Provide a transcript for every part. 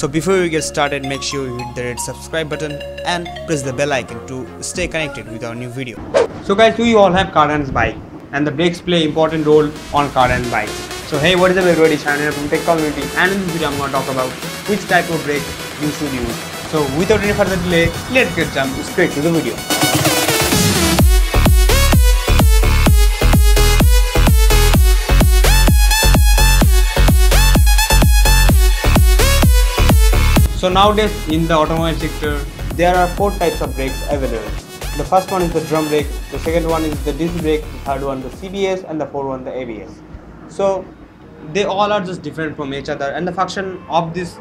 So before we get started, make sure you hit the red subscribe button and press the bell icon to stay connected with our new video. So guys, we all have car and bike, and the brakes play important role on car and bike. So hey, what is up everybody, Channel from Tech Community, and in this video I'm going to talk about which type of brake you should use. So without any further delay, let's get jump straight to the video. So nowadays in the automobile sector, there are 4 types of brakes available. The first one is the drum brake, the second one is the disc brake, the third one the CBS, and the fourth one the ABS. So they all are just different from each other, and the function of these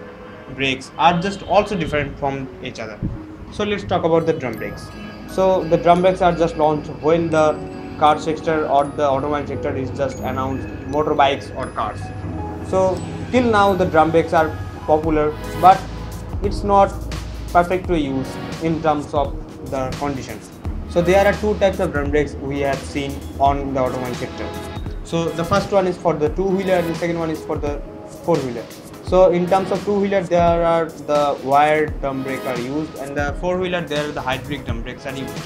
brakes are just also different from each other. So let's talk about the drum brakes. So the drum brakes are just launched when the car sector or the automobile sector is just announced motorbikes or cars. So till now the drum brakes are popular, but it's not perfect to use in terms of the conditions. So there are 2 types of drum brakes we have seen on the automobile sector. So the first one is for the 2-wheeler and the second one is for the 4-wheeler. So in terms of 2-wheeler, there are the wired drum brake are used, and the 4-wheeler there are the hydraulic drum brakes are used.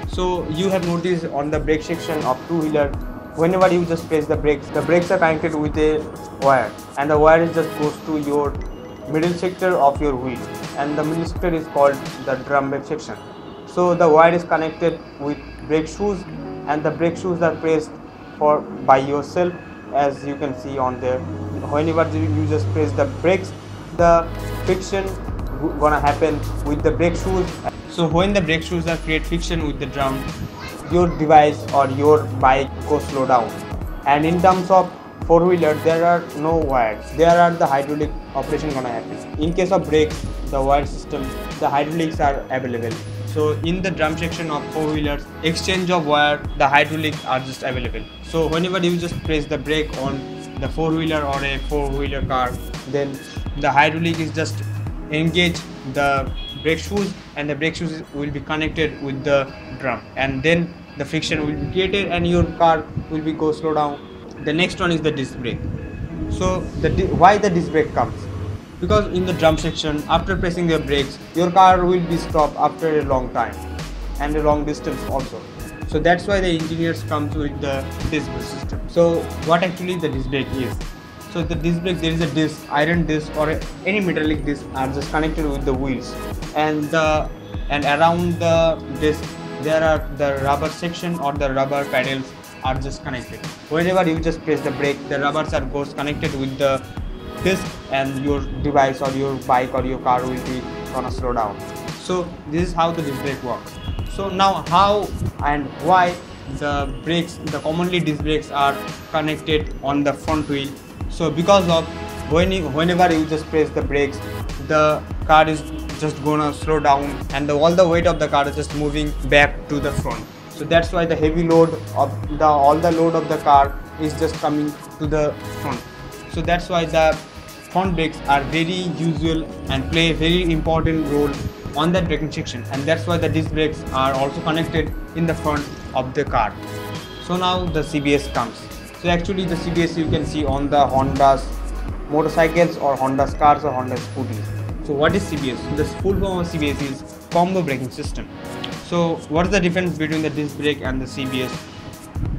So you have noticed on the brake section of 2-wheeler, whenever you just press the brakes are connected with a wire, and the wire just goes to your middle sector of your wheel, and the middle sector is called the drum brake section. So the wire is connected with brake shoes, and the brake shoes are pressed by yourself, as you can see on there. Whenever you just press the brakes, the friction gonna happen with the brake shoes. So when the brake shoes are create friction with the drum, your device or your bike goes slow down. And in terms of 4-wheeler, there are no wires, there are the hydraulic operation gonna happen. In case of brakes, the wire system, the hydraulics are available. So in the drum section of 4-wheelers, exchange of wire, the hydraulics are just available. So whenever you just press the brake on the 4-wheeler or a 4-wheeler car, then the hydraulic is just engage the brake shoes, and the brake shoes will be connected with the drum, and then the friction will be created and your car will be go slow down. The next one is the disc brake. So why the disc brake comes? Because in the drum section, after pressing the brakes, your car will be stopped after a long time and a long distance also. So that's why the engineers come with the disc brake system. So what actually the disc brake is? So the disc brake, there is a disc, iron disc or any metallic disc are just connected with the wheels, and around the disc there are the rubber section or the rubber pedals are just connected. Whenever you just press the brake, the rubbers are goes connected with the disc, and your device or your bike or your car will be gonna slow down. So this is how the disc brake works. So now how and why the brakes, the commonly disc brakes are connected on the front wheel. So because of whenever you just press the brakes, the car is just gonna slow down, and all the weight of the car is just moving back to the front. So that's why the heavy load of all the load of the car is just coming to the front. So that's why the front brakes are very usual and play a very important role on that braking section, and that's why the disc brakes are also connected in the front of the car. So now the CBS comes. So actually the CBS you can see on the Honda's motorcycles or Honda's cars or Honda's scooters. So what is CBS? The full form of CBS is combo braking system. So what is the difference between the disc brake and the CBS?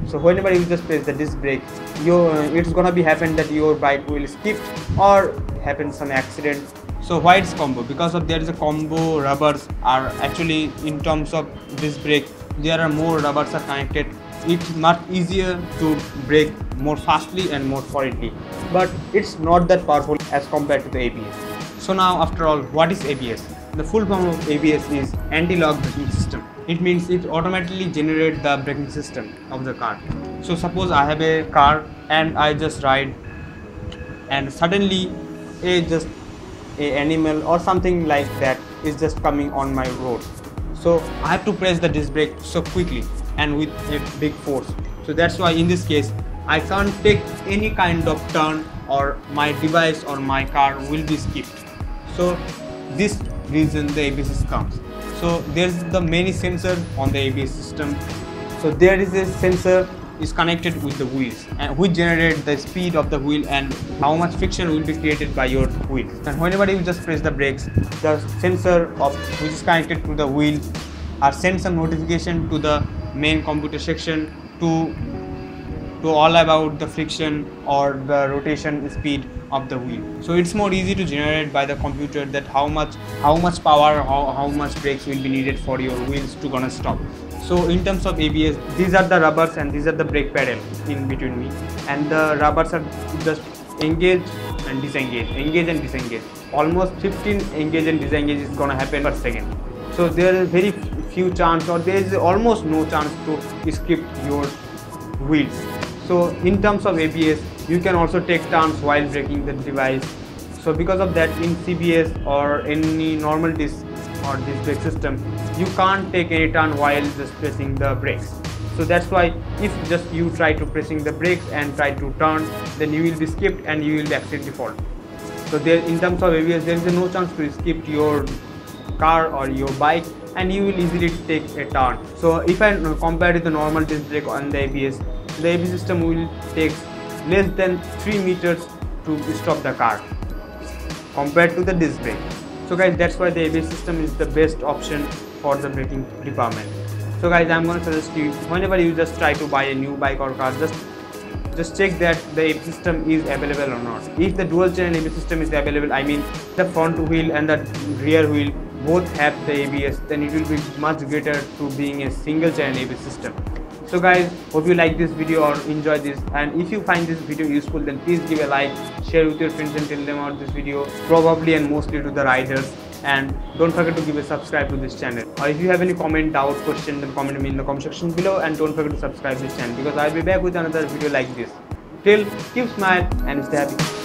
So whenever you just press the disc brake, it's gonna be happen that your bike will skip or happen some accident. So why it's combo? Because of there is a combo rubbers are actually in terms of disc brake, there are more rubbers are connected. It's much easier to brake more fastly and more solidly, but it's not that powerful as compared to the ABS. So now after all, what is ABS? The full form of ABS is anti-lock braking system. It means it automatically generates the braking system of the car. So suppose I have a car and I just ride, and suddenly a animal or something like that is just coming on my road. So I have to press the disc brake so quickly and with a big force. So that's why in this case I can't take any kind of turn, or my device or my car will be skipped. So this reason the ABS comes. So there's the many sensors on the ABS system. So there is a sensor is connected with the wheels, and which generate the speed of the wheel and how much friction will be created by your wheel. And whenever you just press the brakes, the sensor of which is connected to the wheel send some notification to the main computer section to all about the friction or the rotation speed of the wheel. So it's more easy to generate by the computer that how much power, how much brakes will be needed for your wheels to gonna stop. So in terms of ABS, these are the rubbers and these are the brake pedal in between me, and the rubbers are just engage and disengage. Almost 15 engage and disengage is gonna happen per second. So there is very few chance, or there is almost no chance to skip your wheels. So in terms of ABS, you can also take turns while braking the device. So because of that, in CBS or any normal disc or disc brake system, you can't take any turn while just pressing the brakes. So that's why if just you try to pressing the brakes and try to turn, then you will be skipped and you will be accidentally fall. So there, in terms of ABS, there is no chance to skip your car or your bike, and you will easily take a turn. So if I compare with the normal disc brake on the ABS system will take less than 3 meters to stop the car compared to the disc brake. So guys, that's why the ABS system is the best option for the braking department. So guys, I'm going to suggest you, whenever you just try to buy a new bike or car, just check that the ABS system is available or not. If the dual channel ABS system is available, I mean the front wheel and the rear wheel both have the ABS, then it will be much greater to being a single channel ABS system. So guys, hope you like this video or enjoy this, and if you find this video useful, then please give a like, share with your friends and tell them about this video, probably and mostly to the riders, and don't forget to give a subscribe to this channel. Or if you have any comment, doubt, question, then comment me in the comment section below, and don't forget to subscribe to this channel because I'll be back with another video like this. Till, keep smile and stay happy.